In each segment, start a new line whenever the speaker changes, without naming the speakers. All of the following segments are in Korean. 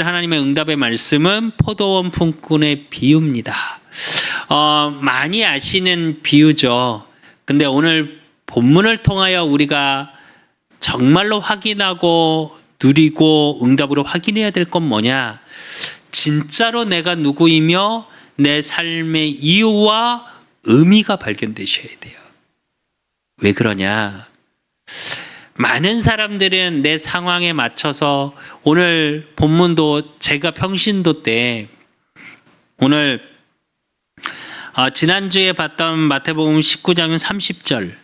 하나님의 응답의 말씀은 포도원 품꾼의 비유입니다. 많이 아시는 비유죠. 근데 오늘 본문을 통하여 우리가 정말로 확인하고 누리고 응답으로 확인해야 될 건 뭐냐? 진짜로 내가 누구이며 내 삶의 이유와 의미가 발견되셔야 돼요. 왜 그러냐? 많은 사람들은 내 상황에 맞춰서 오늘 본문도 제가 평신도 때 오늘 지난주에 봤던 마태복음 19장 30절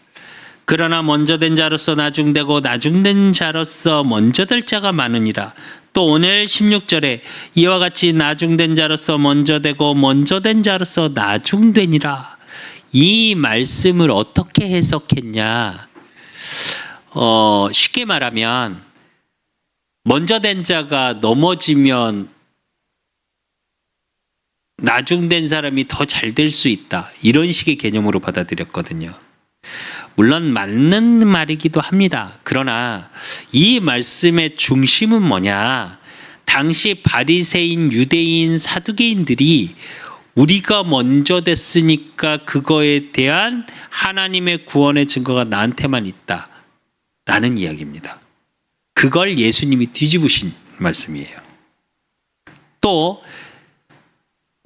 그러나 먼저 된 자로서 나중되고 나중된 자로서 먼저 될 자가 많으니라. 또 오늘 16절에 이와 같이 나중된 자로서 먼저 되고 먼저 된 자로서 나중되니라. 이 말씀을 어떻게 해석했냐? 쉽게 말하면 먼저 된 자가 넘어지면 나중된 사람이 더 잘 될 수 있다. 이런 식의 개념으로 받아들였거든요. 물론 맞는 말이기도 합니다. 그러나 이 말씀의 중심은 뭐냐? 당시 바리새인, 유대인, 사두개인들이 우리가 먼저 됐으니까 그거에 대한 하나님의 구원의 증거가 나한테만 있다. 라는 이야기입니다. 그걸 예수님이 뒤집으신 말씀이에요. 또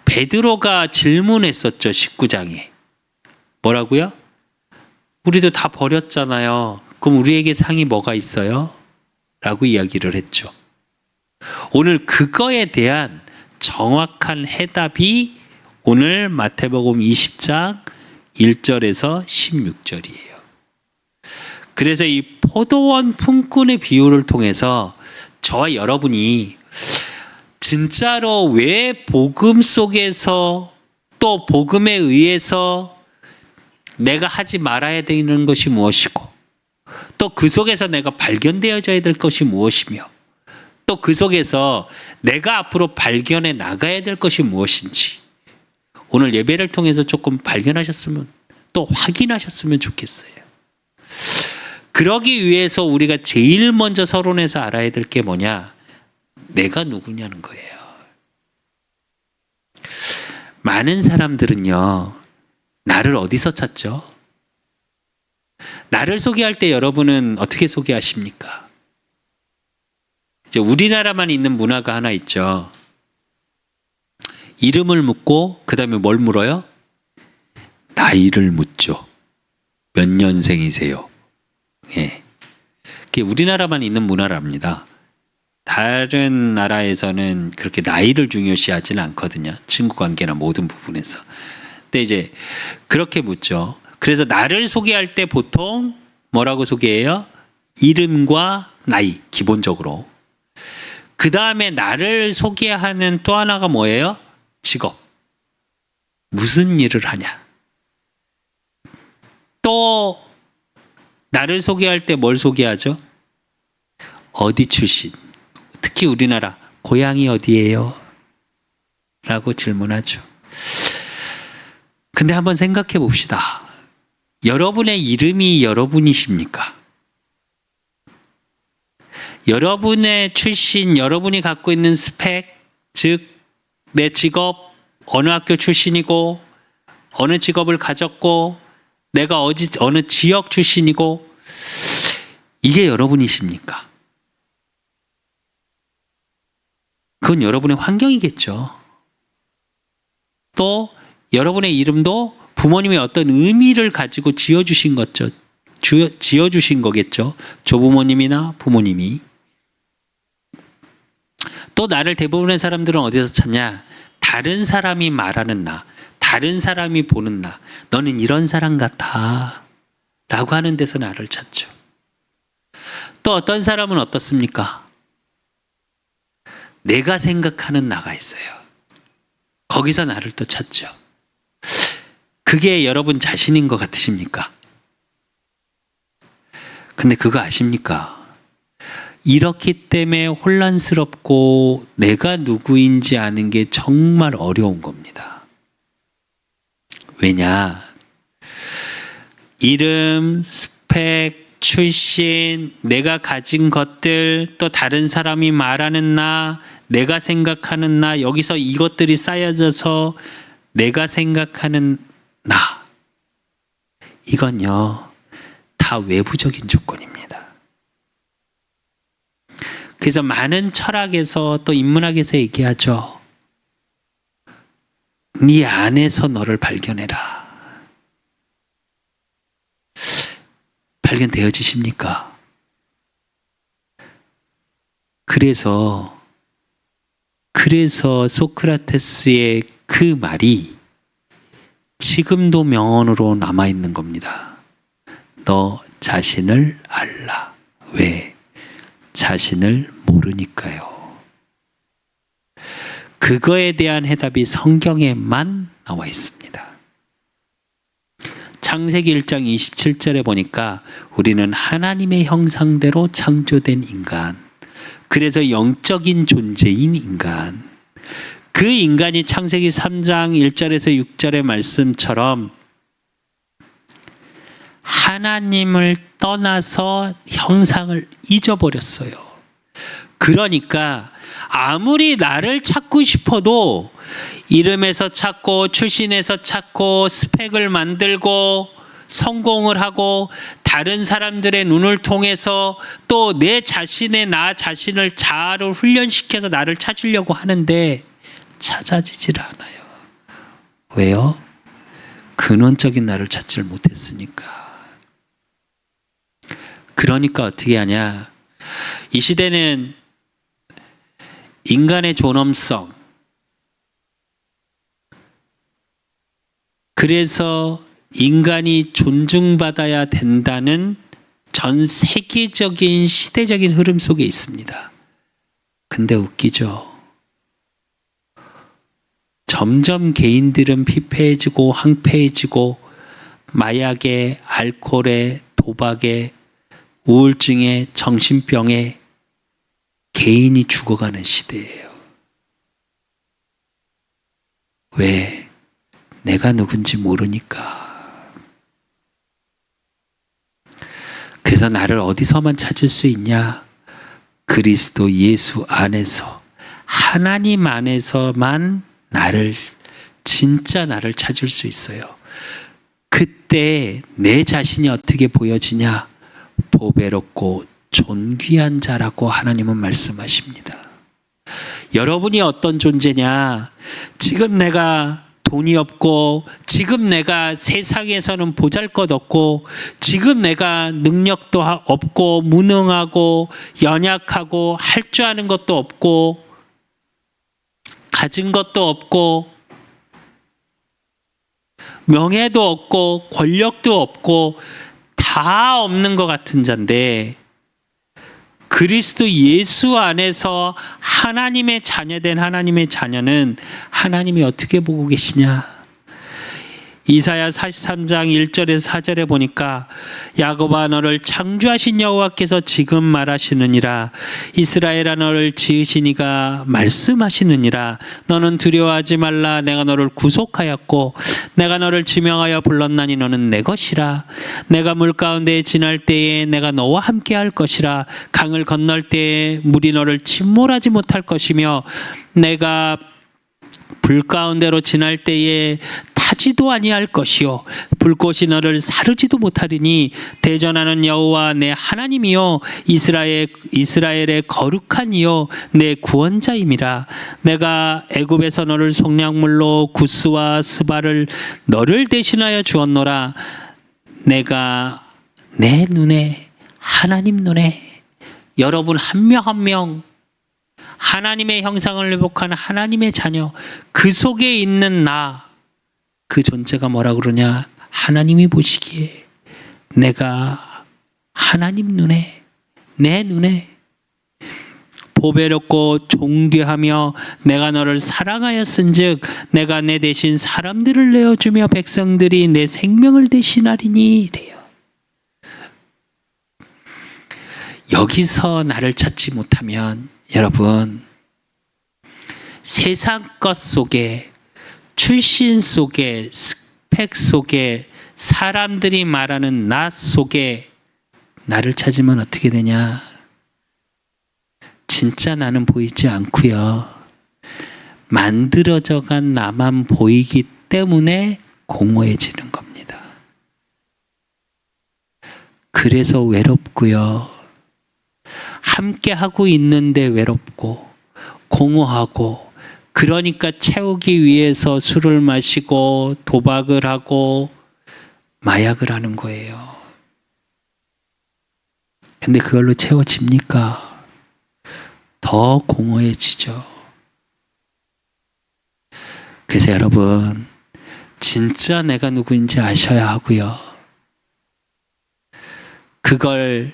베드로가 질문했었죠. 19장에. 뭐라고요? 우리도 다 버렸잖아요. 그럼 우리에게 상이 뭐가 있어요? 라고 이야기를 했죠. 오늘 그거에 대한 정확한 해답이 오늘 마태복음 20장 1절에서 16절이에요. 그래서 이 포도원 품꾼의 비유를 통해서 저와 여러분이 진짜로 왜 복음 속에서 또 복음에 의해서 내가 하지 말아야 되는 것이 무엇이고 또 그 속에서 내가 발견되어져야 될 것이 무엇이며 또 그 속에서 내가 앞으로 발견해 나가야 될 것이 무엇인지 오늘 예배를 통해서 조금 발견하셨으면 또 확인하셨으면 좋겠어요. 그러기 위해서 우리가 제일 먼저 서론에서 알아야 될 게 뭐냐? 내가 누구냐는 거예요. 많은 사람들은요, 나를 어디서 찾죠? 나를 소개할 때 여러분은 어떻게 소개하십니까? 이제 우리나라만 있는 문화가 하나 있죠. 이름을 묻고 그 다음에 뭘 물어요? 나이를 묻죠. 몇 년생이세요? 예. 그게 우리나라만 있는 문화랍니다. 다른 나라에서는 그렇게 나이를 중요시하지는 않거든요. 친구 관계나 모든 부분에서. 근데 이제 그렇게 묻죠. 그래서 나를 소개할 때 보통 뭐라고 소개해요? 이름과 나이, 기본적으로. 그 다음에 나를 소개하는 또 하나가 뭐예요? 직업. 무슨 일을 하냐? 또 나를 소개할 때 뭘 소개하죠? 어디 출신? 특히 우리나라 고향이 어디예요? 라고 질문하죠. 근데 한번 생각해 봅시다. 여러분의 이름이 여러분이십니까? 여러분의 출신, 여러분이 갖고 있는 스펙, 즉 내 직업, 어느 학교 출신이고 어느 직업을 가졌고 내가 어느 지역 출신이고 이게 여러분이십니까? 그건 여러분의 환경이겠죠. 또 여러분의 이름도 부모님이 어떤 의미를 가지고 지어주신 거죠. 지어주신 거겠죠. 조부모님이나 부모님이. 또 나를 대부분의 사람들은 어디서 찾냐? 다른 사람이 말하는 나, 다른 사람이 보는 나, 너는 이런 사람 같아 라고 하는 데서 나를 찾죠. 또 어떤 사람은 어떻습니까? 내가 생각하는 나가 있어요. 거기서 나를 또 찾죠. 그게 여러분 자신인 것 같으십니까? 근데 그거 아십니까? 이렇기 때문에 혼란스럽고 내가 누구인지 아는 게 정말 어려운 겁니다. 왜냐? 이름, 스펙, 출신, 내가 가진 것들, 또 다른 사람이 말하는 나, 내가 생각하는 나, 여기서 이것들이 쌓여져서 내가 생각하는 나, 이건요 다 외부적인 조건입니다. 그래서 많은 철학에서 또 인문학에서 얘기하죠. 네 안에서 너를 발견해라. 발견되어지십니까? 그래서 소크라테스의 그 말이 지금도 명언으로 남아있는 겁니다. 너 자신을 알라. 왜? 자신을 모르니까요. 그거에 대한 해답이 성경에만 나와 있습니다. 창세기 1장 27절에 보니까 우리는 하나님의 형상대로 창조된 인간, 그래서 영적인 존재인 인간, 그 인간이 창세기 3장 1절에서 6절의 말씀처럼 하나님을 떠나서 형상을 잊어버렸어요. 그러니까 아무리 나를 찾고 싶어도 이름에서 찾고 출신에서 찾고 스펙을 만들고 성공을 하고 다른 사람들의 눈을 통해서 또 내 자신의 나 자신을 자아를 훈련시켜서 나를 찾으려고 하는데 찾아지질 않아요. 왜요? 근원적인 나를 찾지를 못했으니까. 그러니까 어떻게 하냐? 이 시대는 인간의 존엄성, 그래서 인간이 존중받아야 된다는 전 세계적인 시대적인 흐름 속에 있습니다. 근데 웃기죠. 점점 개인들은 피폐해지고 황폐해지고 마약에, 알코올에, 도박에, 우울증에, 정신병에 개인이 죽어가는 시대예요. 왜? 내가 누군지 모르니까. 그래서 나를 어디서만 찾을 수 있냐? 그리스도 예수 안에서, 하나님 안에서만 진짜 나를 찾을 수 있어요. 그때 내 자신이 어떻게 보여지냐? 보배롭고 존귀한 자라고 하나님은 말씀하십니다. 여러분이 어떤 존재냐? 지금 내가 돈이 없고, 지금 내가 세상에서는 보잘것없고, 지금 내가 능력도 없고, 무능하고, 연약하고, 할 줄 아는 것도 없고, 가진 것도 없고, 명예도 없고, 권력도 없고, 다 없는 것 같은 자인데, 그리스도 예수 안에서 하나님의 자녀된 하나님의 자녀는 하나님이 어떻게 보고 계시냐? 이사야 43장 1절에서 4절에 보니까 야곱아 너를 창조하신 여호와께서 지금 말하시느니라. 이스라엘아 너를 지으신 이가 말씀하시느니라. 너는 두려워하지 말라. 내가 너를 구속하였고 내가 너를 지명하여 불렀나니 너는 내 것이라. 내가 물 가운데 지날 때에 내가 너와 함께 할 것이라. 강을 건널 때에 물이 너를 침몰하지 못할 것이며 내가 불 가운데로 지날 때에 타지도 아니할 것이요 불꽃이 너를 사르지도 못하리니 대전하는 여호와 내 하나님이요 이스라엘의 거룩한 이요 내 구원자임이라. 내가 애굽에서 너를 속량물로 구스와 스바를 너를 대신하여 주었노라. 내가 내 눈에, 하나님 눈에, 여러분 한 명 한 명 하나님의 형상을 회복하는 하나님의 자녀, 그 속에 있는 나, 그 존재가 뭐라 그러냐? 하나님이 보시기에 내가 하나님 눈에, 내 눈에 보배롭고 존귀하며 내가 너를 사랑하였은즉 내가 내 대신 사람들을 내어주며 백성들이 내 생명을 대신하리니 이래요. 여기서 나를 찾지 못하면 여러분 세상 것 속에, 출신 속에, 스펙 속에, 사람들이 말하는 나 속에 나를 찾으면 어떻게 되냐? 진짜 나는 보이지 않고요. 만들어져간 나만 보이기 때문에 공허해지는 겁니다. 그래서 외롭고요. 함께 하고 있는데 외롭고 공허하고, 그러니까 채우기 위해서 술을 마시고 도박을 하고 마약을 하는 거예요. 근데 그걸로 채워집니까? 더 공허해지죠. 그래서 여러분, 진짜 내가 누구인지 아셔야 하고요. 그걸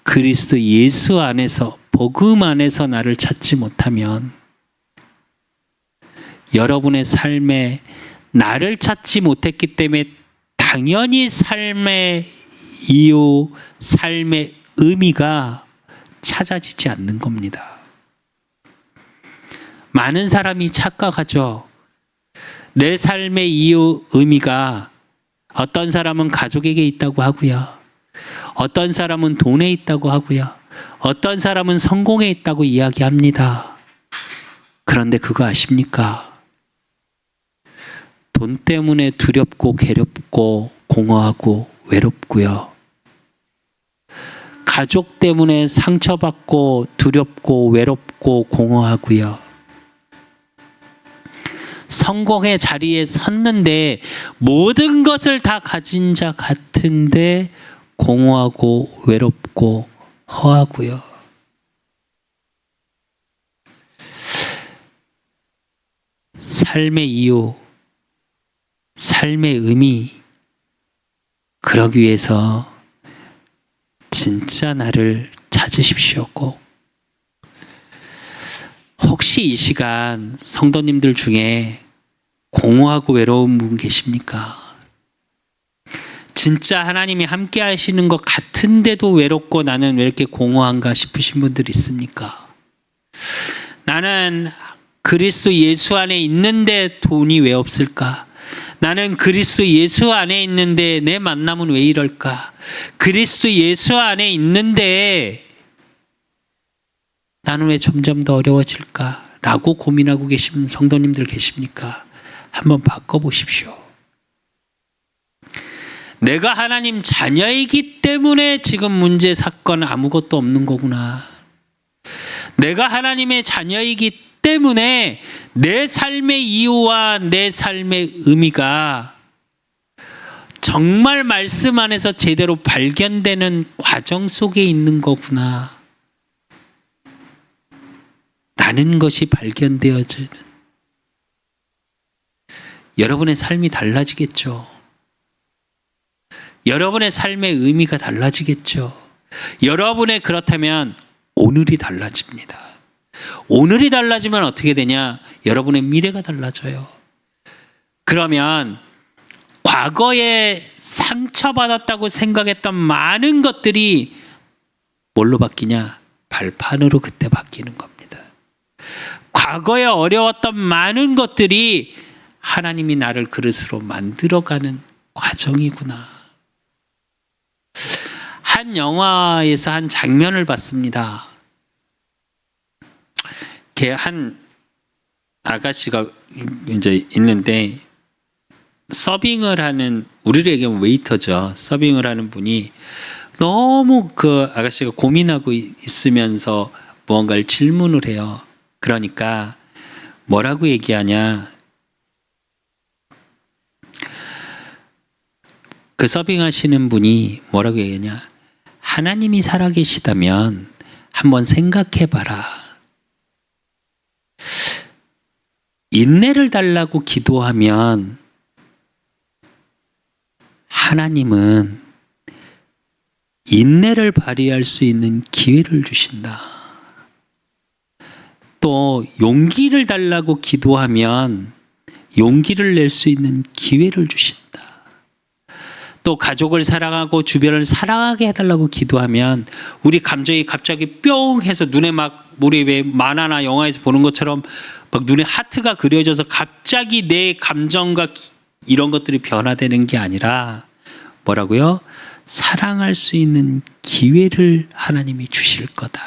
그리스도 예수 안에서, 복음 안에서 나를 찾지 못하면 여러분의 삶에 나를 찾지 못했기 때문에 당연히 삶의 이유, 삶의 의미가 찾아지지 않는 겁니다. 많은 사람이 착각하죠. 내 삶의 이유, 의미가 어떤 사람은 가족에게 있다고 하고요. 어떤 사람은 돈에 있다고 하고요. 어떤 사람은 성공에 있다고 이야기합니다. 그런데 그거 아십니까? 돈 때문에 두렵고 괴롭고 공허하고 외롭고요. 가족 때문에 상처받고 두렵고 외롭고 공허하고요. 성공의 자리에 섰는데 모든 것을 다 가진 자 같은데 공허하고 외롭고 허하고요. 삶의 이유, 삶의 의미, 그러기 위해서 진짜 나를 찾으십시오. 꼭. 혹시 이 시간 성도님들 중에 공허하고 외로운 분 계십니까? 진짜 하나님이 함께 하시는 것 같은데도 외롭고 나는 왜 이렇게 공허한가 싶으신 분들 있습니까? 나는 그리스도 예수 안에 있는데 돈이 왜 없을까? 나는 그리스도 예수 안에 있는데 내 만남은 왜 이럴까? 그리스도 예수 안에 있는데 나는 왜 점점 더 어려워질까? 라고 고민하고 계신 성도님들 계십니까? 한번 바꿔보십시오. 내가 하나님 자녀이기 때문에 지금 문제, 사건 아무것도 없는 거구나. 내가 하나님의 자녀이기 때문에 내 삶의 이유와 내 삶의 의미가 정말 말씀 안에서 제대로 발견되는 과정 속에 있는 거구나. 라는 것이 발견되어지는 여러분의 삶이 달라지겠죠. 여러분의 삶의 의미가 달라지겠죠. 여러분의 그렇다면 오늘이 달라집니다. 오늘이 달라지면 어떻게 되냐? 여러분의 미래가 달라져요. 그러면 과거에 상처받았다고 생각했던 많은 것들이 뭘로 바뀌냐? 발판으로 그때 바뀌는 겁니다. 과거에 어려웠던 많은 것들이 하나님이 나를 그릇으로 만들어가는 과정이구나. 한 영화에서 한 장면을 봤습니다. 한 아가씨가 이제 있는데 서빙을 하는, 우리로 얘기하면 웨이터죠. 서빙을 하는 분이 너무 그 아가씨가 고민하고 있으면서 무언가를 질문을 해요. 그러니까 뭐라고 얘기하냐? 그 서빙하시는 분이 뭐라고 얘기하냐? 하나님이 살아계시다면 한번 생각해봐라. 인내를 달라고 기도하면 하나님은 인내를 발휘할 수 있는 기회를 주신다. 또 용기를 달라고 기도하면 용기를 낼 수 있는 기회를 주신다. 또 가족을 사랑하고 주변을 사랑하게 해달라고 기도하면 우리 감정이 갑자기 뿅 해서 눈에 막, 우리 왜 만화나 영화에서 보는 것처럼 막 눈에 하트가 그려져서 갑자기 내 감정과 이런 것들이 변화되는 게 아니라 뭐라고요? 사랑할 수 있는 기회를 하나님이 주실 거다.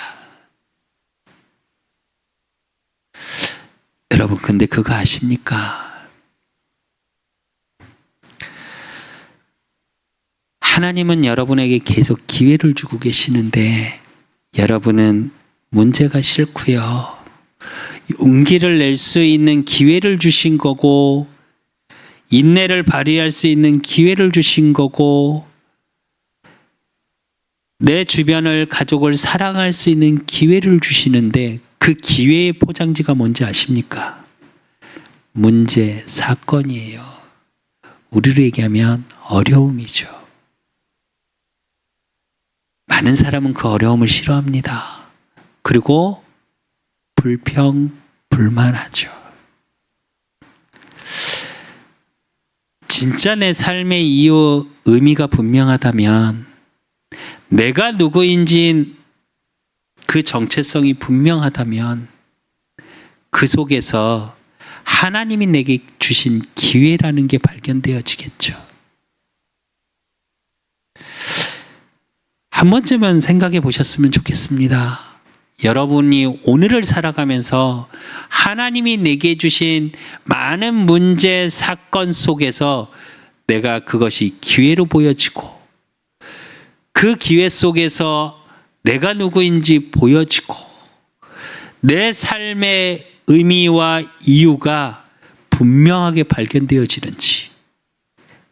여러분, 근데 그거 아십니까? 하나님은 여러분에게 계속 기회를 주고 계시는데 여러분은 문제가 싫고요. 용기를 낼 수 있는 기회를 주신 거고, 인내를 발휘할 수 있는 기회를 주신 거고, 내 주변을, 가족을 사랑할 수 있는 기회를 주시는데 그 기회의 포장지가 뭔지 아십니까? 문제, 사건이에요. 우리로 얘기하면 어려움이죠. 많은 사람은 그 어려움을 싫어합니다. 그리고 불평불만하죠. 진짜 내 삶의 이유, 의미가 분명하다면, 내가 누구인지 그 정체성이 분명하다면 그 속에서 하나님이 내게 주신 기회라는 게 발견되어지겠죠. 한 번쯤은 생각해 보셨으면 좋겠습니다. 여러분이 오늘을 살아가면서 하나님이 내게 주신 많은 문제, 사건 속에서 내가 그것이 기회로 보여지고, 그 기회 속에서 내가 누구인지 보여지고, 내 삶의 의미와 이유가 분명하게 발견되어지는지,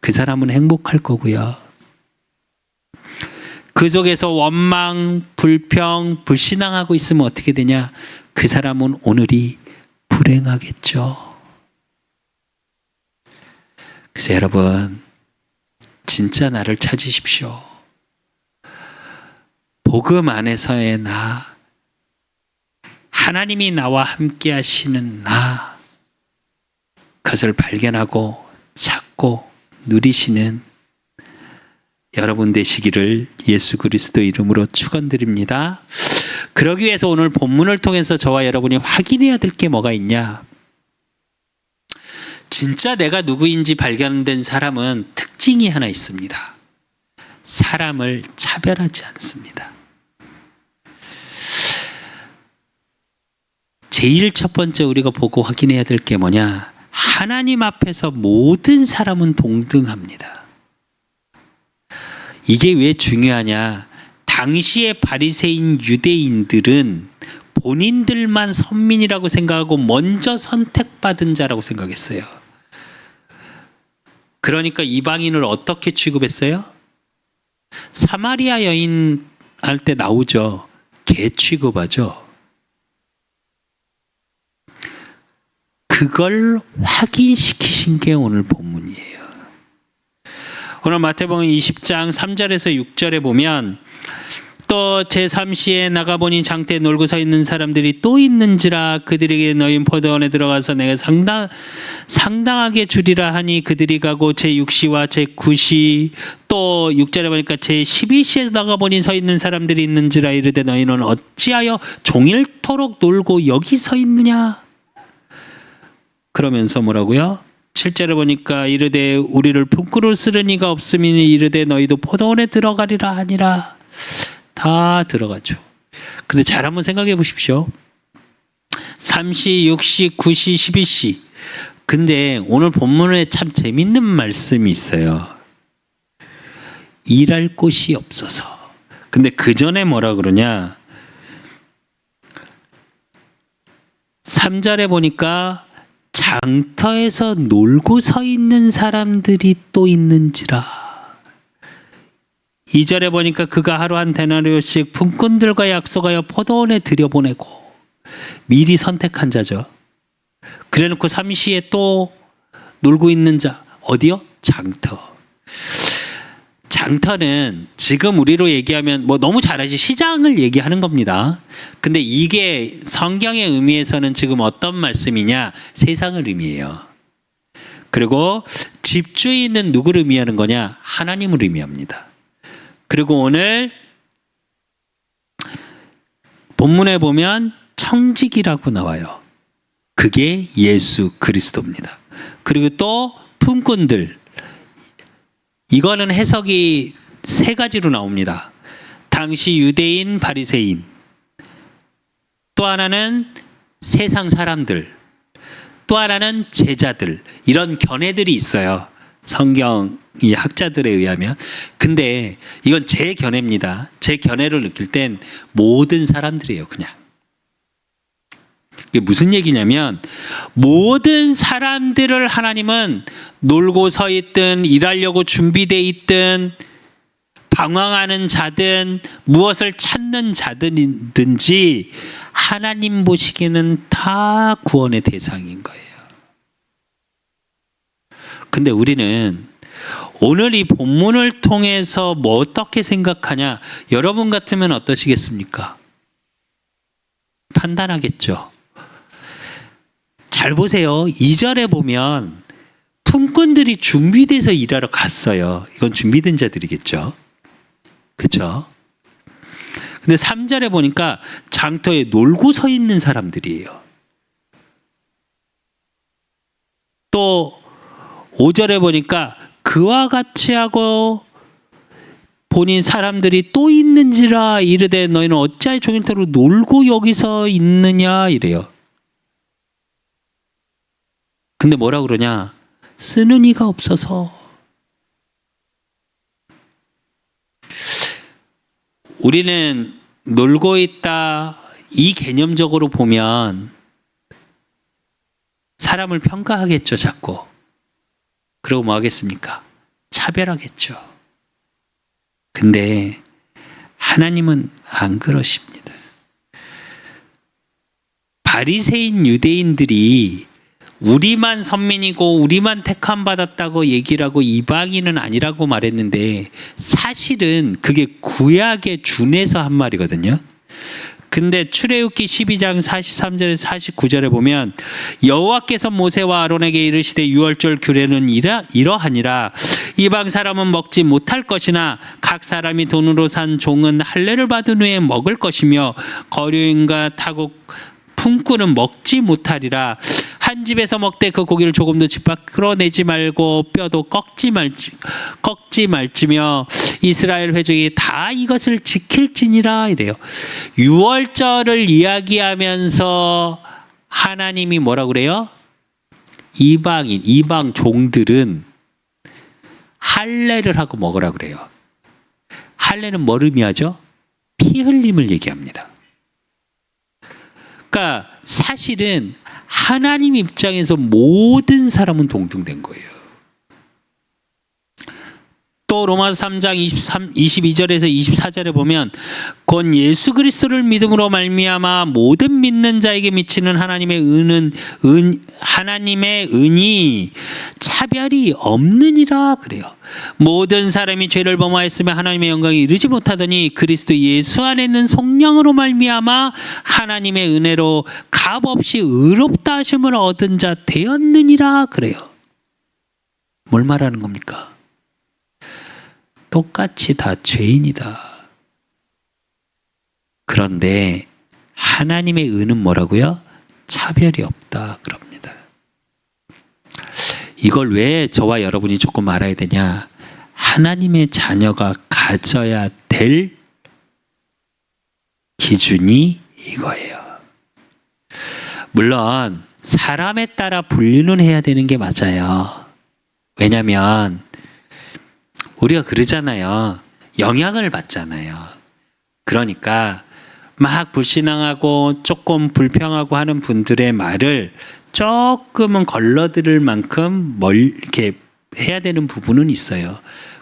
그 사람은 행복할 거고요. 그 속에서 원망, 불평, 불신앙하고 있으면 어떻게 되냐? 그 사람은 오늘이 불행하겠죠. 그래서 여러분, 진짜 나를 찾으십시오. 복음 안에서의 나, 하나님이 나와 함께 하시는 나, 그것을 발견하고 찾고 누리시는 여러분 되시기를 예수 그리스도 이름으로 축원드립니다. 그러기 위해서 오늘 본문을 통해서 저와 여러분이 확인해야 될 게 뭐가 있냐? 진짜 내가 누구인지 발견된 사람은 특징이 하나 있습니다. 사람을 차별하지 않습니다. 제일 첫 번째 우리가 보고 확인해야 될 게 뭐냐? 하나님 앞에서 모든 사람은 동등합니다. 이게 왜 중요하냐? 당시의 바리새인 유대인들은 본인들만 선민이라고 생각하고 먼저 선택받은 자라고 생각했어요. 그러니까 이방인을 어떻게 취급했어요? 사마리아 여인 할 때 나오죠. 개 취급하죠. 그걸 확인시키신 게 오늘 본문이에요. 오늘 마태복음 20장 3절에서 6절에 보면, 또 제3시에 나가보니 장터에 놀고 서 있는 사람들이 또 있는지라 그들에게 너희 포도원에 들어가서 내가 상당하게 주리라 하니 그들이 가고 제6시와 제9시 또 6절에 보니까 제12시에 나가보니 서 있는 사람들이 있는지라 이르되 너희는 어찌하여 종일토록 놀고 여기 서 있느냐? 그러면서 뭐라고요? 7절에 보니까 이르되 우리를 품꾸러 쓰는 이가 없음이니 이르되 너희도 포도원에 들어가리라 하니라. 다 들어가죠. 근데 잘 한번 생각해 보십시오. 3시, 6시, 9시, 12시. 근데 오늘 본문에 참 재밌는 말씀이 있어요. 일할 곳이 없어서. 근데 그 전에 뭐라 그러냐? 3절에 보니까 장터에서 놀고 서 있는 사람들이 또 있는지라. 2절에 보니까 그가 하루 한 데나리오씩 품꾼들과 약속하여 포도원에 들여보내고, 미리 선택한 자죠. 그래놓고 3시에 또 놀고 있는 자, 어디요? 장터. 장터는 지금 우리로 얘기하면 뭐 너무 잘 알지, 시장을 얘기하는 겁니다. 근데 이게 성경의 의미에서는 지금 어떤 말씀이냐? 세상을 의미해요. 그리고 집주인은 누구를 의미하는 거냐? 하나님을 의미합니다. 그리고 오늘 본문에 보면 청직이라고 나와요. 그게 예수 그리스도입니다. 그리고 또 품꾼들, 이거는 해석이 세 가지로 나옵니다. 당시 유대인, 바리새인, 또 하나는 세상 사람들, 또 하나는 제자들. 이런 견해들이 있어요. 성경이 학자들에 의하면. 근데 이건 제 견해입니다. 제 견해를 느낄 땐 모든 사람들이에요, 그냥. 이게 무슨 얘기냐면 모든 사람들을 하나님은 놀고 서 있든 일하려고 준비돼 있든 방황하는 자든 무엇을 찾는 자든지 하나님 보시기에는 다 구원의 대상인 거예요. 근데 우리는 오늘 이 본문을 통해서 뭐 어떻게 생각하냐? 여러분 같으면 어떠시겠습니까? 판단하겠죠. 잘 보세요. 2절에 보면 품꾼들이 준비돼서 일하러 갔어요. 이건 준비된 자들이겠죠. 그렇죠? 근데 3절에 보니까 장터에 놀고 서 있는 사람들이에요. 또 5절에 보니까 그와 같이 하고 본인 사람들이 또 있는지라 이르되 너희는 어찌하여 종일토록 놀고 여기서 있느냐 이래요. 근데 뭐라 그러냐? 쓰는 이가 없어서. 우리는 놀고 있다 이 개념적으로 보면 사람을 평가하겠죠, 자꾸. 그리고 뭐 하겠습니까? 차별하겠죠. 근데 하나님은 안 그러십니다. 바리새인 유대인들이 우리만 선민이고 우리만 택함 받았다고 얘기를 하고 이방인은 아니라고 말했는데 사실은 그게 구약의 준에서 한 말이거든요. 근데 출애굽기 12장 43절에서 49절에 보면 여호와께서 모세와 아론에게 이르시되 유월절 규례는 이러하니라. 이방 사람은 먹지 못할 것이나 각 사람이 돈으로 산 종은 할례를 받은 후에 먹을 것이며 거류인과 타국 품꾼은 먹지 못하리라. 한 집에서 먹되 그 고기를 조금도 집 밖으로 내지 말고 뼈도 꺾지 말지며 이스라엘 회족이 다 이것을 지킬지니라 이래요. 유월절을 이야기하면서 하나님이 뭐라고 그래요? 이방 종들은 할례를 하고 먹으라 그래요. 할례는 뭘 의미하죠? 피 흘림을 얘기합니다. 그러니까 사실은 하나님 입장에서 모든 사람은 동등된 거예요. 또 로마서 3장 22절에서 24절에 보면 곧 예수 그리스도를 믿음으로 말미암아 모든 믿는 자에게 미치는 하나님의 은이 차별이 없느니라 그래요. 모든 사람이 죄를 범하였으며 하나님의 영광에 이르지 못하더니 그리스도 예수 안에 있는 성령으로 말미암아 하나님의 은혜로 값없이 의롭다 하심을 얻은 자 되었느니라 그래요. 뭘 말하는 겁니까? 똑같이 다 죄인이다. 그런데 하나님의 은은 뭐라고요? 차별이 없다 그럽니다. 이걸 왜 저와 여러분이 조금 알아야 되냐? 하나님의 자녀가 가져야 될 기준이 이거예요. 물론 사람에 따라 분류는 해야 되는 게 맞아요. 왜냐하면 우리가 그러잖아요. 영향을 받잖아요. 그러니까 막 불신앙하고 조금 불평하고 하는 분들의 말을 조금은 걸러들을 만큼 이렇게 해야 되는 부분은 있어요.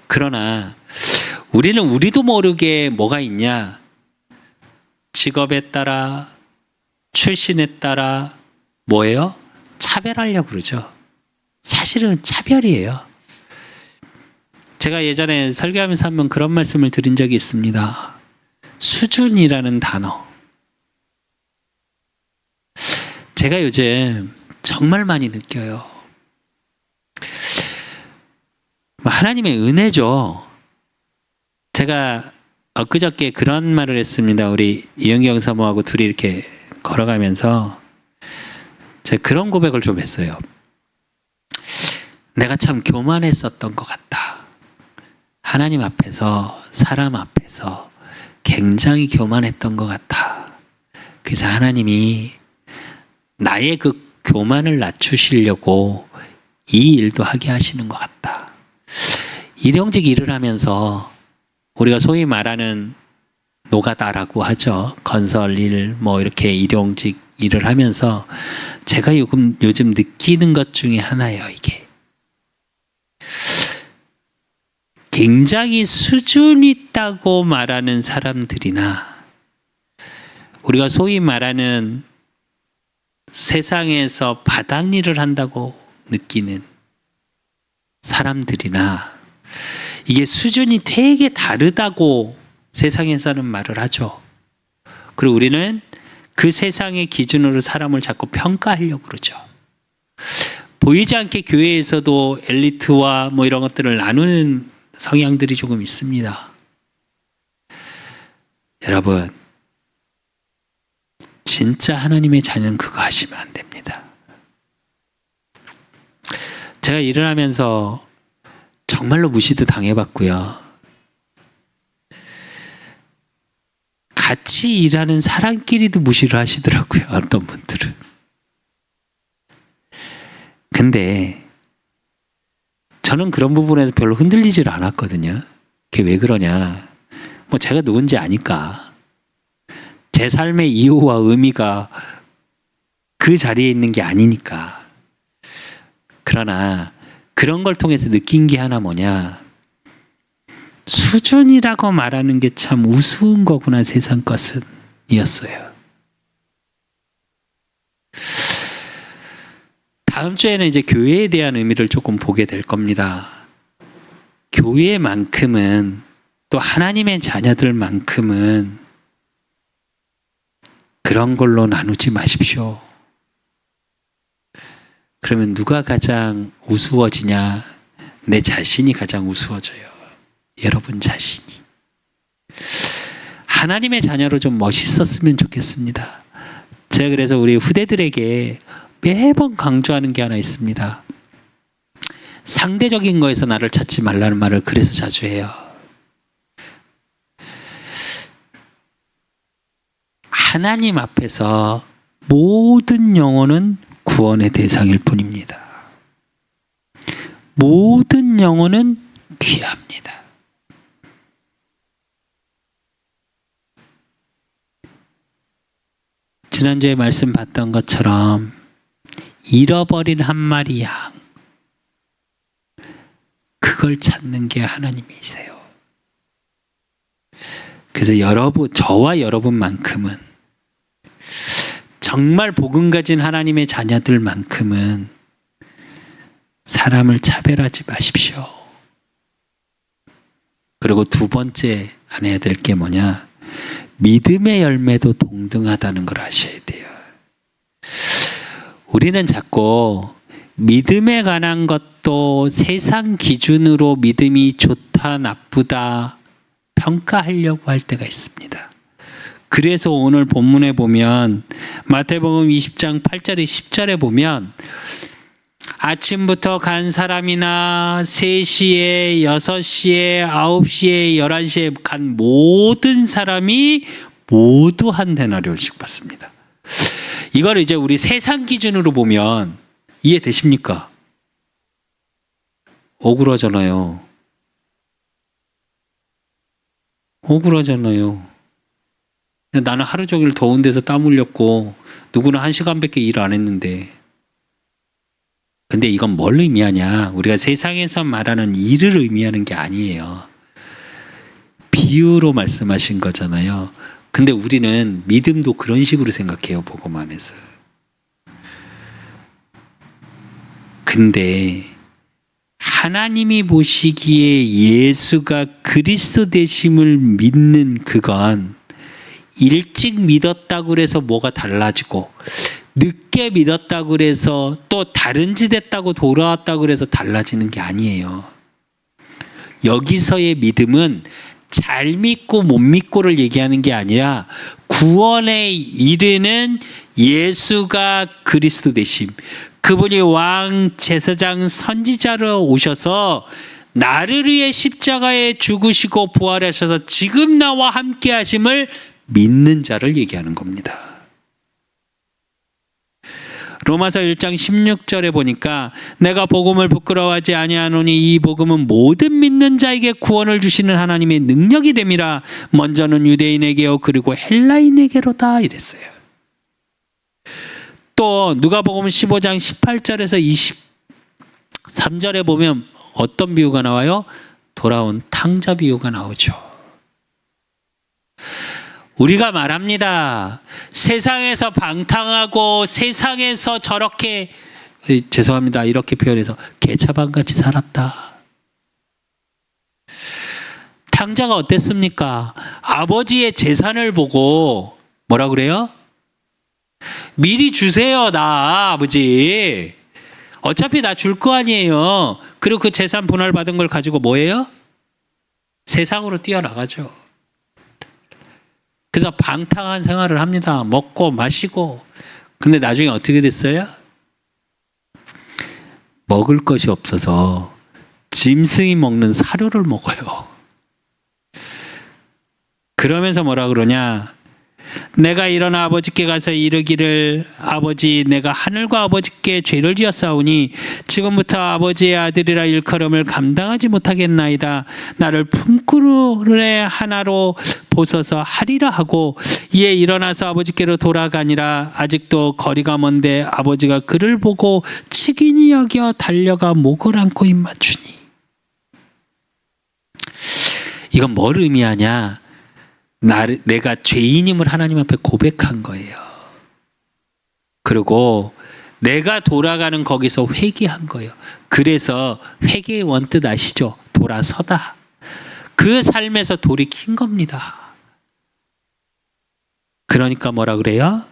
그러나 우리도 모르게 뭐가 있냐? 직업에 따라, 출신에 따라 뭐예요? 차별하려고 그러죠. 사실은 차별이에요. 제가 예전에 설교하면서 한번 그런 말씀을 드린 적이 있습니다. 수준이라는 단어. 제가 요즘 정말 많이 느껴요. 하나님의 은혜죠. 제가 엊그저께 그런 말을 했습니다. 우리 이영경 사모하고 둘이 이렇게 걸어가면서 제가 그런 고백을 좀 했어요. 내가 참 교만했었던 것 같다. 하나님 앞에서, 사람 앞에서 굉장히 교만했던 것 같아. 그래서 하나님이 나의 그 교만을 낮추시려고 이 일도 하게 하시는 것 같다. 일용직 일을 하면서 우리가 소위 말하는 노가다라고 하죠. 건설 일, 뭐 이렇게 일용직 일을 하면서 제가 요즘 느끼는 것 중에 하나예요, 이게. 굉장히 수준 있다고 말하는 사람들이나 우리가 소위 말하는 세상에서 바닥 일을 한다고 느끼는 사람들이나 이게 수준이 되게 다르다고 세상에서는 말을 하죠. 그리고 우리는 그 세상의 기준으로 사람을 자꾸 평가하려고 그러죠. 보이지 않게 교회에서도 엘리트와 뭐 이런 것들을 나누는 성향들이 조금 있습니다. 여러분, 진짜 하나님의 자녀는 그거 하시면 안 됩니다. 제가 일을 하면서 정말로 무시도 당해봤고요. 같이 일하는 사람끼리도 무시를 하시더라고요. 어떤 분들은. 근데 저는 그런 부분에서 별로 흔들리질 않았거든요. 그게 왜 그러냐. 뭐 제가 누군지 아니까. 제 삶의 이유와 의미가 그 자리에 있는 게 아니니까. 그러나 그런 걸 통해서 느낀 게 하나 뭐냐. 수준이라고 말하는 게 참 우스운 거구나, 세상 것은. 이었어요. 다음 주에는 이제 교회에 대한 의미를 조금 보게 될 겁니다. 교회만큼은 또 하나님의 자녀들만큼은 그런 걸로 나누지 마십시오. 그러면 누가 가장 우스워지냐? 내 자신이 가장 우스워져요. 여러분 자신이. 하나님의 자녀로 좀 멋있었으면 좋겠습니다. 제가 그래서 우리 후대들에게 매번 강조하는 게 하나 있습니다. 상대적인 거에서 나를 찾지 말라는 말을 그래서 자주 해요. 하나님 앞에서 모든 영혼은 구원의 대상일 뿐입니다. 모든 영혼은 귀합니다. 지난주에 말씀 봤던 것처럼 잃어버린 한 마리 양, 그걸 찾는 게 하나님이세요. 그래서 저와 여러분만큼은 정말 복음 가진 하나님의 자녀들만큼은 사람을 차별하지 마십시오. 그리고 두 번째 안 해야 될 게 뭐냐? 믿음의 열매도 동등하다는 걸 아셔야 돼요. 우리는 자꾸 믿음에 관한 것도 세상 기준으로 믿음이 좋다, 나쁘다 평가하려고 할 때가 있습니다. 그래서 오늘 본문에 보면 마태복음 20장 8절에 10절에 보면 아침부터 간 사람이나 3시에, 6시에, 9시에, 11시에 간 모든 사람이 모두 한 데나리온씩 받습니다. 이걸 이제 우리 세상 기준으로 보면 이해되십니까? 억울하잖아요. 억울하잖아요. 나는 하루 종일 더운 데서 땀 흘렸고 누구는 1시간밖에 일 안 했는데. 근데 이건 뭘 의미하냐? 우리가 세상에서 말하는 일을 의미하는 게 아니에요. 비유로 말씀하신 거잖아요. 근데 우리는 믿음도 그런 식으로 생각해요. 복음 안에서. 근데 하나님이 보시기에 예수가 그리스도 되심을 믿는 그건 일찍 믿었다고 그래서 뭐가 달라지고 늦게 믿었다고 그래서 또 다른 짓 했다고 돌아왔다고 그래서 달라지는 게 아니에요. 여기서의 믿음은 잘 믿고 못 믿고를 얘기하는 게 아니라 구원에 이르는 예수가 그리스도 되심. 그분이 왕, 제사장, 선지자로 오셔서 나를 위해 십자가에 죽으시고 부활하셔서 지금 나와 함께 하심을 믿는 자를 얘기하는 겁니다. 로마서 1장 16절에 보니까 내가 복음을 부끄러워하지 아니하노니 이 복음은 모든 믿는 자에게 구원을 주시는 하나님의 능력이 됨이라. 먼저는 유대인에게요 그리고 헬라인에게로다 이랬어요. 또 누가복음 15장 18절에서 23절에 보면 어떤 비유가 나와요? 돌아온 탕자 비유가 나오죠. 우리가 말합니다. 세상에서 방탕하고 세상에서 저렇게 죄송합니다. 이렇게 표현해서 개차반같이 살았다. 탕자가 어땠습니까? 아버지의 재산을 보고 뭐라 그래요? 미리 주세요, 나 아버지. 어차피 나 줄 거 아니에요. 그리고 그 재산 분할 받은 걸 가지고 뭐예요? 세상으로 뛰어나가죠. 그래서 방탕한 생활을 합니다. 먹고 마시고. 근데 나중에 어떻게 됐어요? 먹을 것이 없어서 짐승이 먹는 사료를 먹어요. 그러면서 뭐라 그러냐? 내가 일어나 아버지께 가서 이르기를 아버지 내가 하늘과 아버지께 죄를 지었사오니 지금부터 아버지의 아들이라 일컬음을 감당하지 못하겠나이다. 나를 품구름의 하나로 보소서 하리라 하고 이에 일어나서 아버지께로 돌아가니라. 아직도 거리가 먼데 아버지가 그를 보고 치긴히 여겨 달려가 목을 안고 입맞추니. 이건 뭘 의미하냐? 내가 죄인임을 하나님 앞에 고백한 거예요. 그리고 내가 돌아가는 거기서 회개한 거예요. 그래서 회개의 원뜻 아시죠? 돌아서다. 그 삶에서 돌이킨 겁니다. 그러니까 뭐라 그래요?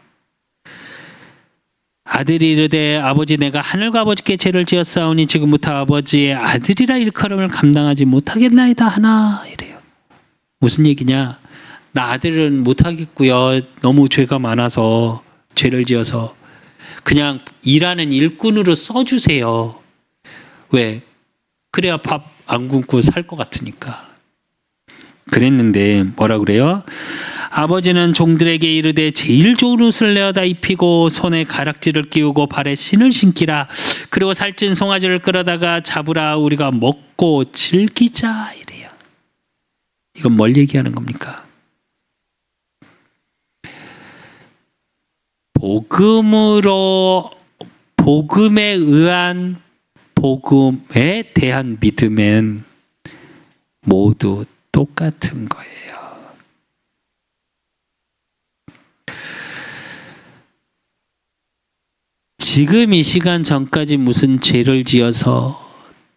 아들이 이르되 아버지 내가 하늘과 아버지께 죄를 지었사오니 지금부터 아버지의 아들이라 일컬음을 감당하지 못하겠나이다 하나 이래요. 무슨 얘기냐? 나 아들은 못하겠고요. 너무 죄가 많아서 죄를 지어서 그냥 일하는 일꾼으로 써주세요. 왜? 그래야 밥 안 굶고 살 것 같으니까. 그랬는데 뭐라 그래요? 아버지는 종들에게 이르되 제일 좋은 옷을 내어다 입히고 손에 가락지를 끼우고 발에 신을 신기라. 그리고 살찐 송아지를 끌어다가 잡으라. 우리가 먹고 즐기자 이래요. 이건 뭘 얘기하는 겁니까? 복음에 의한 복음에 대한 믿음은 모두 똑같은 거예요. 지금 이 시간 전까지 무슨 죄를 지어서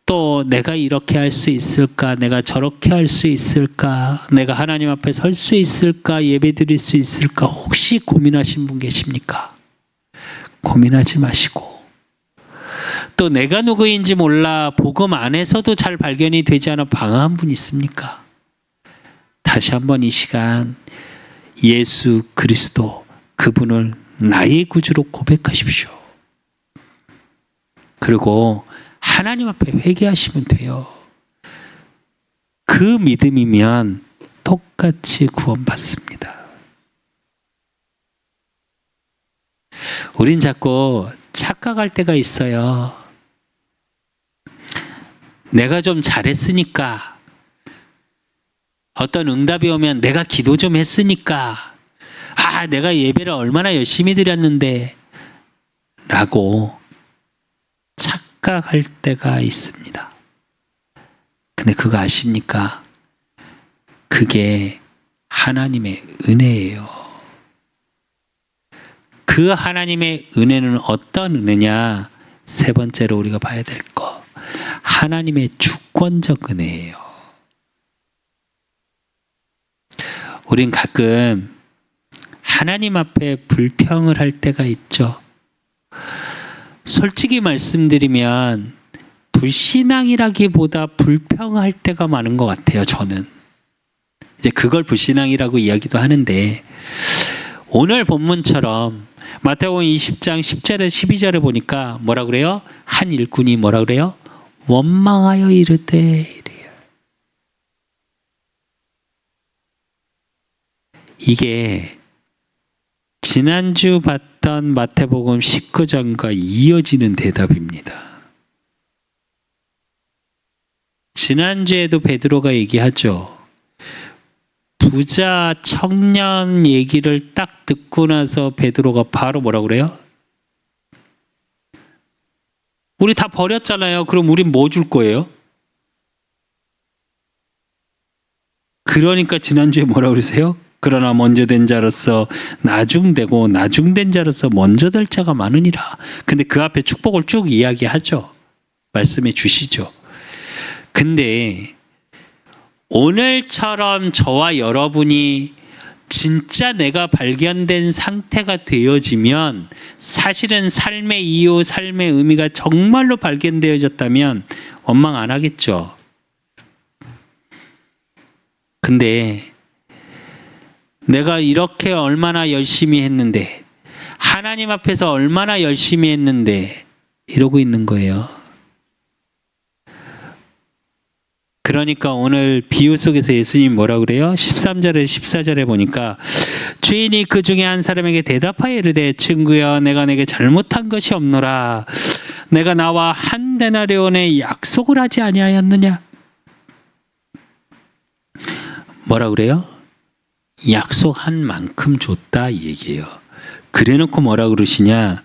또 내가 이렇게 할 수 있을까? 내가 저렇게 할 수 있을까? 내가 하나님 앞에 설 수 있을까? 예배 드릴 수 있을까? 혹시 고민하신 분 계십니까? 고민하지 마시고 또 내가 누구인지 몰라 복음 안에서도 잘 발견이 되지 않아 방황한 분 있습니까? 다시 한번 이 시간 예수 그리스도 그분을 나의 구주로 고백하십시오. 그리고 하나님 앞에 회개하시면 돼요. 그 믿음이면 똑같이 구원받습니다. 우린 자꾸 착각할 때가 있어요. 내가 좀 잘했으니까, 어떤 응답이 오면 내가 기도 좀 했으니까, 내가 예배를 얼마나 열심히 드렸는데 라고 착각할 때가 있습니다. 근데 그거 아십니까? 그게 하나님의 은혜예요. 그 하나님의 은혜는 어떤 은혜냐? 세 번째로 우리가 봐야 될 거, 하나님의 주권적 은혜예요. 우린 가끔 하나님 앞에 불평을 할 때가 있죠. 솔직히 말씀드리면 불신앙이라기보다 불평할 때가 많은 것 같아요. 저는 이제 그걸 불신앙이라고 이야기도 하는데, 오늘 본문처럼 마태복음 20장 10절에 12절에 보니까 뭐라 그래요? 한 일꾼이 뭐라 그래요? 원망하여 이르되 이래요. 이게 지난주 봤던 마태복음 19장과 이어지는 대답입니다. 지난주에도 베드로가 얘기하죠. 부자 청년 얘기를 딱 듣고 나서 베드로가 바로 뭐라고 그래요? 우리 다 버렸잖아요. 그럼 우린 뭐 줄 거예요? 그러니까 지난주에 뭐라고 그러세요? 그러나 먼저 된 자로서 나중되고 나중된 자로서 먼저 될 자가 많으니라. 근데 그 앞에 축복을 쭉 이야기하죠. 말씀해 주시죠. 근데 오늘처럼 저와 여러분이 진짜 내가 발견된 상태가 되어지면 사실은 삶의 이유, 삶의 의미가 정말로 발견되어졌다면 원망 안 하겠죠. 근데 내가 이렇게 얼마나 열심히 했는데, 하나님 앞에서 얼마나 열심히 했는데 이러고 있는 거예요. 그러니까 오늘 비유 속에서 예수님 뭐라 그래요? 13절에 14절에 보니까 주인이 그 중에 한 사람에게 대답하여 이르되 친구여 내가 내게 잘못한 것이 없노라. 내가 나와 한 데나리온의 약속을 하지 아니하였느냐? 뭐라 그래요? 약속한 만큼 줬다 이 얘기예요. 그래놓고 뭐라 그러시냐?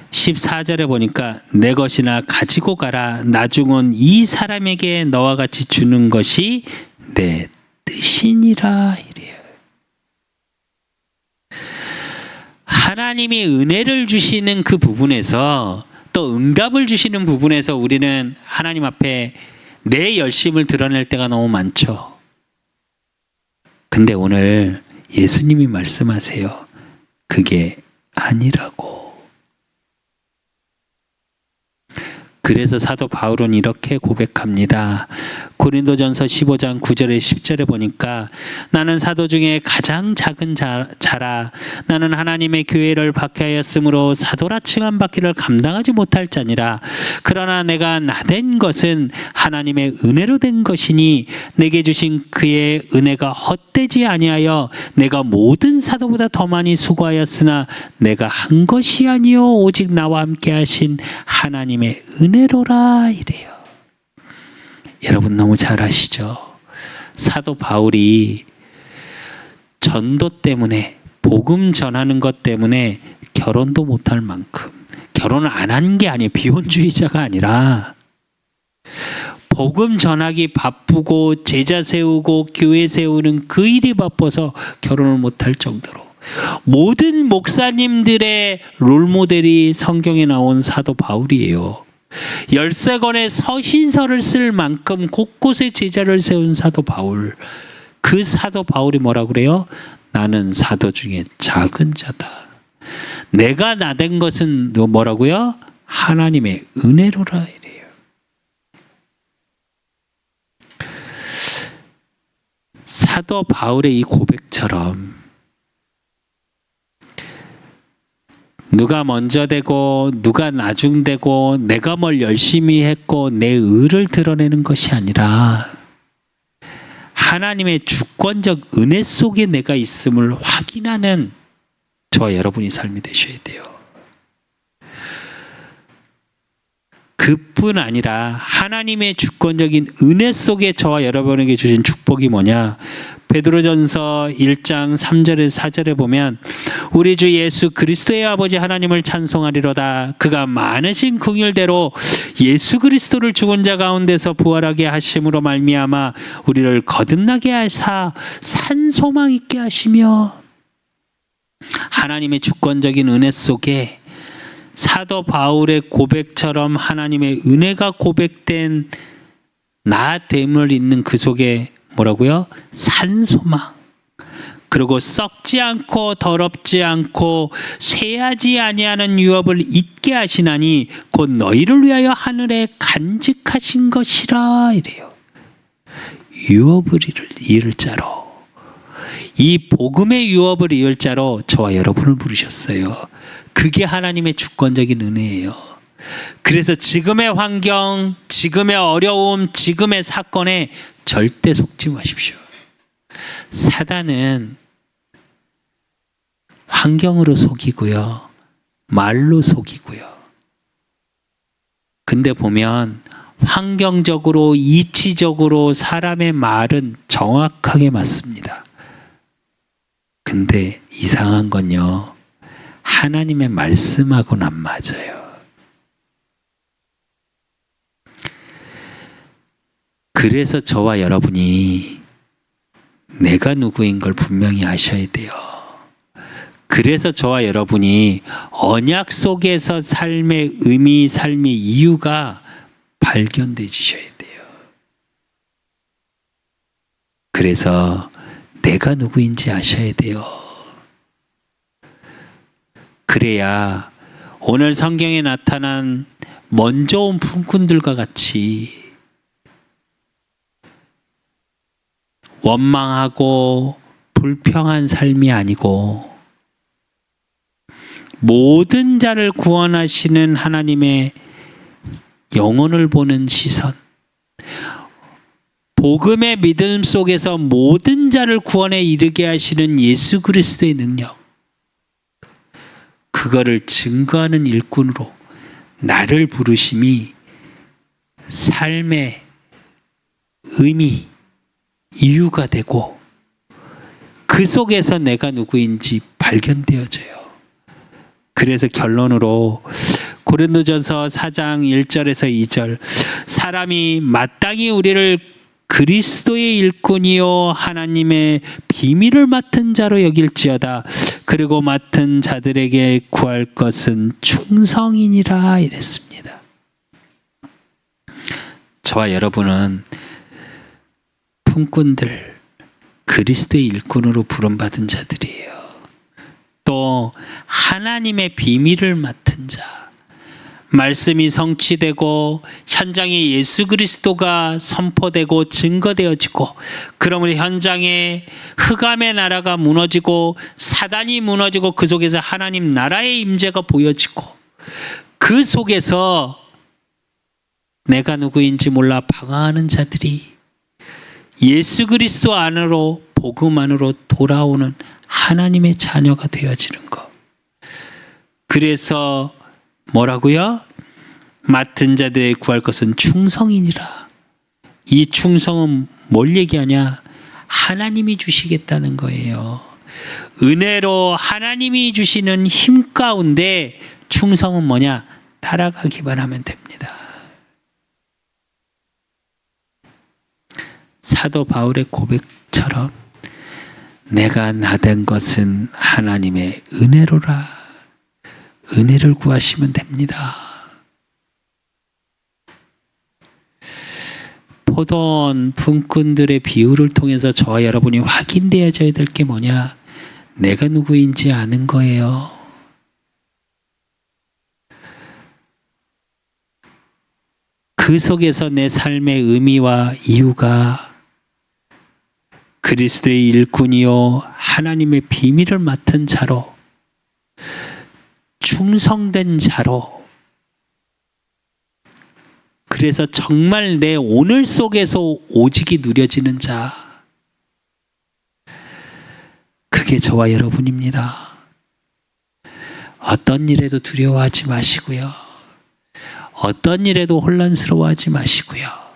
14절에 보니까 내 것이나 가지고 가라. 나중은 이 사람에게 너와 같이 주는 것이 내 뜻이니라 이래요. 하나님이 은혜를 주시는 그 부분에서 또 응답을 주시는 부분에서 우리는 하나님 앞에 내 열심을 드러낼 때가 너무 많죠. 근데 오늘 예수님이 말씀하세요. 그게 아니라고. 그래서 사도 바울은 이렇게 고백합니다. 고린도전서 15장 9절에 10절에 보니까 나는 사도 중에 가장 작은 자라. 나는 하나님의 교회를 박해하였으므로 사도라 칭함 받기를 감당하지 못할 자니라. 그러나 내가 나된 것은 하나님의 은혜로 된 것이니 내게 주신 그의 은혜가 헛되지 아니하여 내가 모든 사도보다 더 많이 수고하였으나 내가 한 것이 아니요 오직 나와 함께 하신 하나님의 은혜로라 이래요. 여러분 너무 잘 아시죠? 사도 바울이 전도 때문에, 복음 전하는 것 때문에 결혼도 못할 만큼, 결혼을 안 한 게 아니에요. 비혼주의자가 아니라 복음 전하기 바쁘고 제자 세우고 교회 세우는 그 일이 바빠서 결혼을 못할 정도로 모든 목사님들의 롤모델이 성경에 나온 사도 바울이에요. 13권의 서신서를 쓸 만큼 곳곳에 제자를 세운 사도 바울. 그 사도 바울이 뭐라고 그래요? 나는 사도 중에 작은 자다. 내가 나된 것은 뭐라고요? 하나님의 은혜로라 이래요. 사도 바울의 이 고백처럼 누가 먼저 되고 누가 나중 되고 내가 뭘 열심히 했고 내 의를 드러내는 것이 아니라 하나님의 주권적 은혜 속에 내가 있음을 확인하는 저와 여러분이 삶이 되셔야 돼요. 그뿐 아니라 하나님의 주권적인 은혜 속에 저와 여러분에게 주신 축복이 뭐냐? 베드로전서 1장 3절에 4절에 보면 우리 주 예수 그리스도의 아버지 하나님을 찬송하리로다. 그가 많으신 긍휼대로 예수 그리스도를 죽은 자 가운데서 부활하게 하심으로 말미암아 우리를 거듭나게 하사 산 소망 있게 하시며. 하나님의 주권적인 은혜 속에 사도 바울의 고백처럼 하나님의 은혜가 고백된 나됨을 있는 그 속에 뭐라고요? 산소망. 그리고 썩지 않고 더럽지 않고 쇠하지 아니하는 유업을 잊게 하시나니 곧 너희를 위하여 하늘에 간직하신 것이라 이래요. 유업을 이을 자로, 이 복음의 유업을 이을 자로 저와 여러분을 부르셨어요. 그게 하나님의 주권적인 은혜예요. 그래서 지금의 환경, 지금의 어려움, 지금의 사건에 절대 속지 마십시오. 사단은 환경으로 속이고요. 말로 속이고요. 근데 보면 환경적으로 이치적으로 사람의 말은 정확하게 맞습니다. 근데 이상한 건요. 하나님의 말씀하고는 안 맞아요. 그래서 저와 여러분이 내가 누구인 걸 분명히 아셔야 돼요. 그래서 저와 여러분이 언약 속에서 삶의 의미, 삶의 이유가 발견되셔야 돼요. 그래서 내가 누구인지 아셔야 돼요. 그래야 오늘 성경에 나타난 먼저 온 품꾼들과 같이 원망하고 불평한 삶이 아니고 모든 자를 구원하시는 하나님의 영혼을 보는 시선, 복음의 믿음 속에서 모든 자를 구원에 이르게 하시는 예수 그리스도의 능력, 그거를 증거하는 일꾼으로 나를 부르심이 삶의 의미, 이유가 되고 그 속에서 내가 누구인지 발견되어져요. 그래서 결론으로 고린도전서 4장 1절에서 2절, 사람이 마땅히 우리를 그리스도의 일꾼이요 하나님의 비밀을 맡은 자로 여길지어다. 그리고 맡은 자들에게 구할 것은 충성이니라 이랬습니다. 저와 여러분은 품꾼들, 그리스도의 일꾼으로 부름받은 자들이에요. 또 하나님의 비밀을 맡은 자, 말씀이 성취되고 현장에 예수 그리스도가 선포되고 증거되어지고, 그러므로 현장에 흑암의 나라가 무너지고 사단이 무너지고 그 속에서 하나님 나라의 임재가 보여지고, 그 속에서 내가 누구인지 몰라 방황하는 자들이 예수 그리스도 안으로, 복음 안으로 돌아오는 하나님의 자녀가 되어지는 것. 그래서 뭐라고요? 맡은 자들의 구할 것은 충성이니라. 이 충성은 뭘 얘기하냐? 하나님이 주시겠다는 거예요. 은혜로 하나님이 주시는 힘 가운데 충성은 뭐냐? 따라가기만 하면 됩니다. 사도 바울의 고백처럼 내가 나된 것은 하나님의 은혜로라. 은혜를 구하시면 됩니다. 포도원 품꾼들의 비유를 통해서 저와 여러분이 확인되어져야 될 게 뭐냐? 내가 누구인지 아는 거예요. 그 속에서 내 삶의 의미와 이유가 그리스도의 일꾼이요 하나님의 비밀을 맡은 자로, 충성된 자로, 그래서 정말 내 오늘 속에서 오직이 누려지는 자, 그게 저와 여러분입니다. 어떤 일에도 두려워하지 마시고요. 어떤 일에도 혼란스러워하지 마시고요.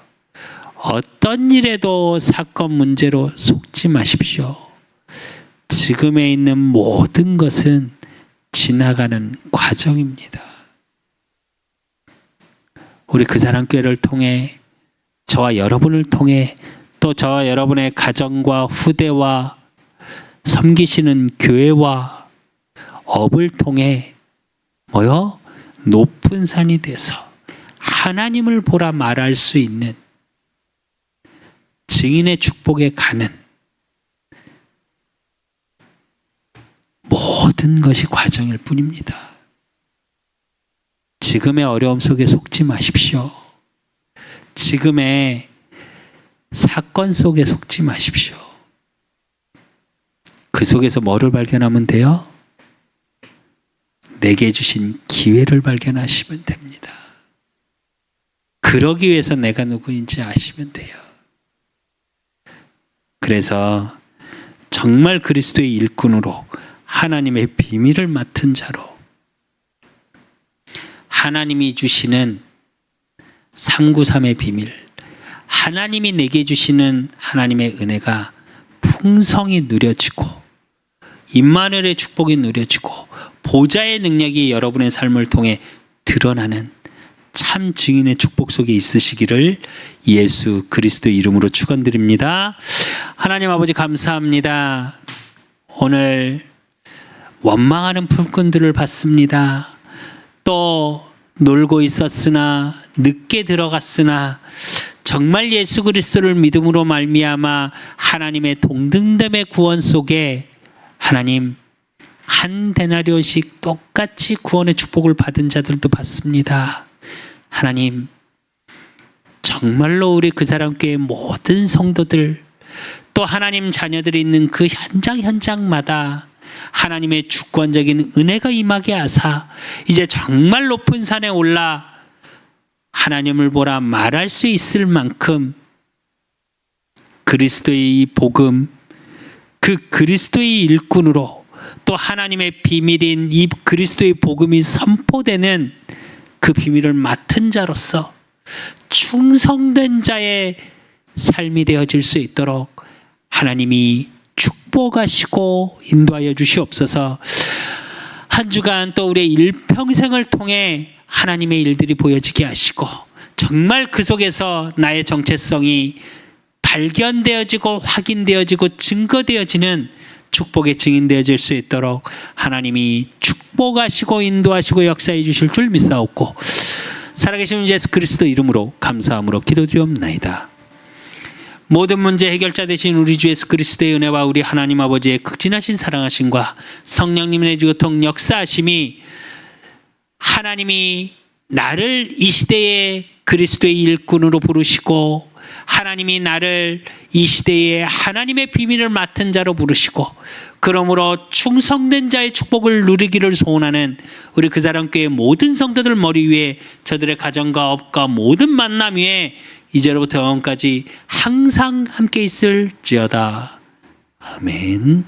어떤 일에도 사건 문제로 속지 마십시오. 지금에 있는 모든 것은 지나가는 과정입니다. 우리 그 사람 교회를 통해, 저와 여러분을 통해, 또 저와 여러분의 가정과 후대와 섬기시는 교회와 업을 통해 뭐요? 높은 산이 돼서 하나님을 보라 말할 수 있는 증인의 축복에 가는 모든 것이 과정일 뿐입니다. 지금의 어려움 속에 속지 마십시오. 지금의 사건 속에 속지 마십시오. 그 속에서 뭐를 발견하면 돼요? 내게 주신 기회를 발견하시면 됩니다. 그러기 위해서 내가 누구인지 아시면 돼요. 그래서 정말 그리스도의 일꾼으로 하나님의 비밀을 맡은 자로 하나님이 주시는 393의 비밀, 하나님이 내게 주시는 하나님의 은혜가 풍성히 누려지고 임마누엘의 축복이 누려지고 보좌의 능력이 여러분의 삶을 통해 드러나는 참 증인의 축복 속에 있으시기를 예수 그리스도 이름으로 축원드립니다. 하나님 아버지 감사합니다. 오늘 원망하는 품꾼들을 봤습니다. 또 놀고 있었으나 늦게 들어갔으나 정말 예수 그리스도를 믿음으로 말미암아 하나님의 동등됨의 구원 속에 하나님 한 데나리오씩 똑같이 구원의 축복을 받은 자들도 봤습니다. 하나님 정말로 우리 그 사람교회 모든 성도들 또 하나님 자녀들이 있는 그 현장마다 하나님의 주권적인 은혜가 임하게 하사 이제 정말 높은 산에 올라 하나님을 보라 말할 수 있을 만큼 그리스도의 이 복음, 그 그리스도의 일꾼으로 또 하나님의 비밀인 이 그리스도의 복음이 선포되는 그 비밀을 맡은 자로서 충성된 자의 삶이 되어질 수 있도록 하나님이 축복하시고 인도하여 주시옵소서. 한 주간 또 우리의 일평생을 통해 하나님의 일들이 보여지게 하시고 정말 그 속에서 나의 정체성이 발견되어지고 확인되어지고 증거되어지는 축복의 증인되어질 수 있도록 하나님이 축복하시고 인도하시고 역사해 주실 줄 믿사옵고 살아계신 예수 그리스도 이름으로 감사함으로 기도드리옵나이다. 모든 문제 해결자 되신 우리 주 예수 그리스도의 은혜와 우리 하나님 아버지의 극진하신 사랑하심과 성령님의 교통 역사하심이 하나님이 나를 이 시대의 그리스도의 일꾼으로 부르시고 하나님이 나를 이 시대에 하나님의 비밀을 맡은 자로 부르시고 그러므로 충성된 자의 축복을 누리기를 소원하는 우리 그 사람 교회 모든 성도들 머리 위에 저들의 가정과 업과 모든 만남 위에 이제로부터 영원까지 항상 함께 있을지어다. 아멘.